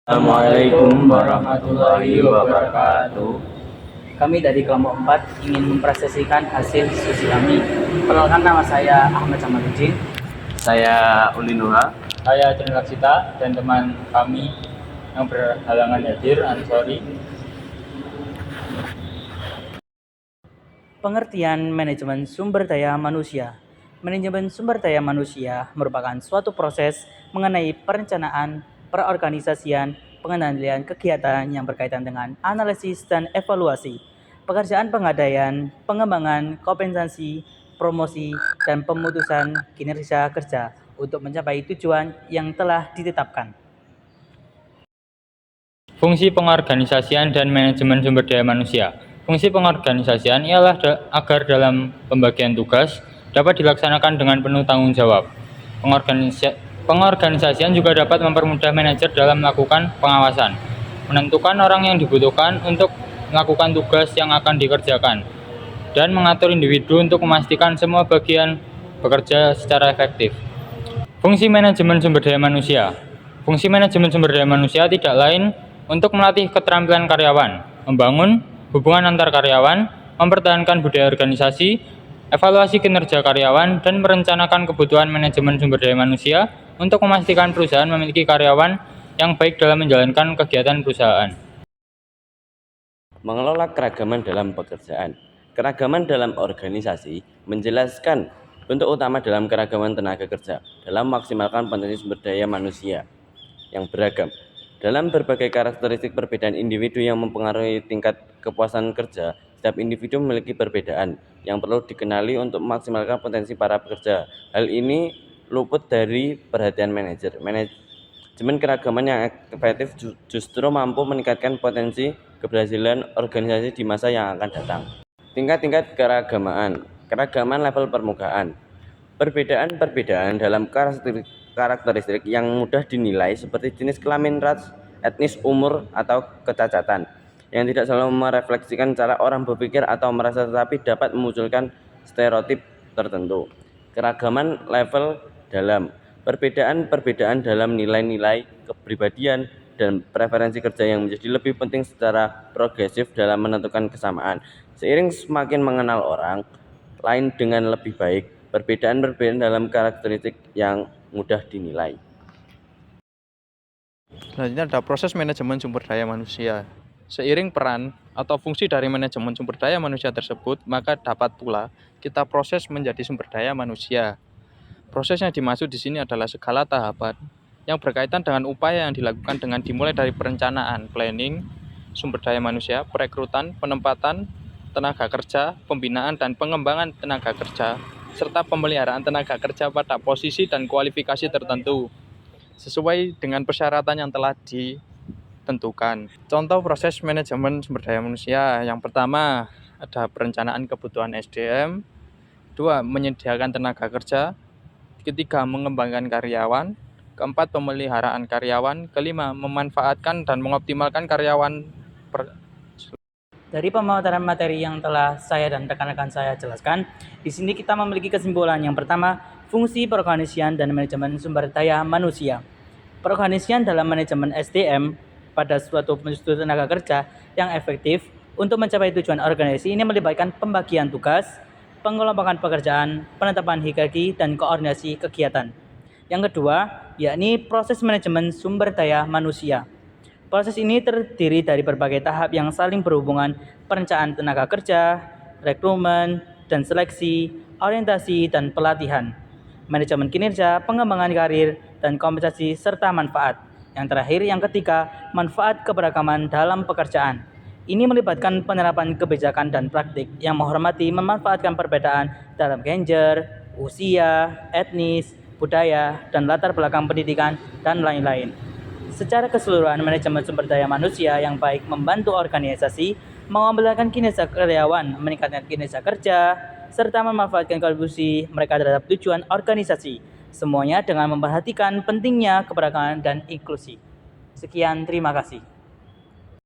Assalamualaikum warahmatullahi wabarakatuh. Kami dari kelompok 4 ingin mempresentasikan hasil diskusi kami. Perkenalkan, nama saya Ahmad Jamaluddin. Saya Uli Nuha. Saya Trinal Sita dan teman kami yang berhalangan hadir, Ansori. Pengertian manajemen sumber daya manusia. Manajemen sumber daya manusia merupakan suatu proses mengenai perencanaan, perorganisasian, pengendalian kegiatan yang berkaitan dengan analisis dan evaluasi, pekerjaan pengadaian, pengembangan, kompensasi, promosi, dan pemutusan kinerja kerja untuk mencapai tujuan yang telah ditetapkan. Fungsi pengorganisasian dan manajemen sumber daya manusia. Fungsi pengorganisasian ialah agar dalam pembagian tugas dapat dilaksanakan dengan penuh tanggung jawab. Pengorganisasian juga dapat mempermudah manajer dalam melakukan pengawasan, menentukan orang yang dibutuhkan untuk melakukan tugas yang akan dikerjakan, dan mengatur individu untuk memastikan semua bagian bekerja secara efektif. Fungsi manajemen sumber daya manusia. Fungsi manajemen sumber daya manusia tidak lain untuk melatih keterampilan karyawan, membangun hubungan antar karyawan, mempertahankan budaya organisasi, evaluasi kinerja karyawan, dan merencanakan kebutuhan manajemen sumber daya manusia untuk memastikan perusahaan memiliki karyawan yang baik dalam menjalankan kegiatan perusahaan. Mengelola keragaman dalam pekerjaan. Keragaman dalam organisasi menjelaskan bentuk utama dalam keragaman tenaga kerja dalam memaksimalkan potensi sumber daya manusia yang beragam. Dalam berbagai karakteristik perbedaan individu yang mempengaruhi tingkat kepuasan kerja, setiap individu memiliki perbedaan yang perlu dikenali untuk memaksimalkan potensi para pekerja. Hal ini luput dari perhatian manajer. Manajemen keragaman yang efektif justru mampu meningkatkan potensi keberhasilan organisasi di masa yang akan datang. Tingkat-tingkat keragaman. Keragaman level permukaan. Perbedaan dalam karakteristik yang mudah dinilai seperti jenis kelamin, ras, etnis, umur, atau kecacatan yang tidak selalu merefleksikan cara orang berpikir atau merasa, tetapi dapat memunculkan stereotip tertentu. Keragaman level dalam. Perbedaan dalam nilai-nilai kepribadian dan preferensi kerja yang menjadi lebih penting secara progresif dalam menentukan kesamaan. Seiring semakin mengenal orang lain dengan lebih baik, perbedaan dalam karakteristik yang mudah dinilai. Selanjutnya ada proses manajemen sumber daya manusia. Seiring peran atau fungsi dari manajemen sumber daya manusia tersebut, maka dapat pula kita proses menjadi sumber daya manusia. Proses yang dimaksud di sini adalah segala tahapan yang berkaitan dengan upaya yang dilakukan dengan dimulai dari perencanaan, planning, sumber daya manusia, perekrutan, penempatan tenaga kerja, pembinaan dan pengembangan tenaga kerja, serta pemeliharaan tenaga kerja pada posisi dan kualifikasi tertentu sesuai dengan persyaratan yang telah ditentukan. Contoh proses manajemen sumber daya manusia, yang pertama ada perencanaan kebutuhan SDM, 2. menyediakan tenaga kerja, ketiga mengembangkan karyawan, keempat pemeliharaan karyawan, kelima memanfaatkan dan mengoptimalkan karyawan. Dari pemaparan materi yang telah saya dan rekan-rekan saya jelaskan, di sini kita memiliki kesimpulan. Yang pertama, fungsi perorganisasian dan manajemen sumber daya manusia. Perorganisasian dalam manajemen SDM pada suatu institusi tenaga kerja yang efektif untuk mencapai tujuan organisasi ini melibatkan pembagian tugas, pengelompokan pekerjaan, penetapan hierarki, dan koordinasi kegiatan. Yang kedua, yakni proses manajemen sumber daya manusia. Proses ini terdiri dari berbagai tahap yang saling berhubungan: perencanaan tenaga kerja, rekrutmen dan seleksi, orientasi dan pelatihan, manajemen kinerja, pengembangan karir, dan kompensasi serta manfaat. Yang terakhir, yang ketiga, manfaat keberagaman dalam pekerjaan. Ini melibatkan penerapan kebijakan dan praktik yang menghormati memanfaatkan perbedaan dalam gender, usia, etnis, budaya, dan latar belakang pendidikan, dan lain-lain. Secara keseluruhan, manajemen sumber daya manusia yang baik membantu organisasi mengembalikan kinerja karyawan, meningkatkan kinerja kerja, serta memanfaatkan kontribusi mereka terhadap tujuan organisasi. Semuanya dengan memperhatikan pentingnya keberagaman dan inklusi. Sekian, terima kasih.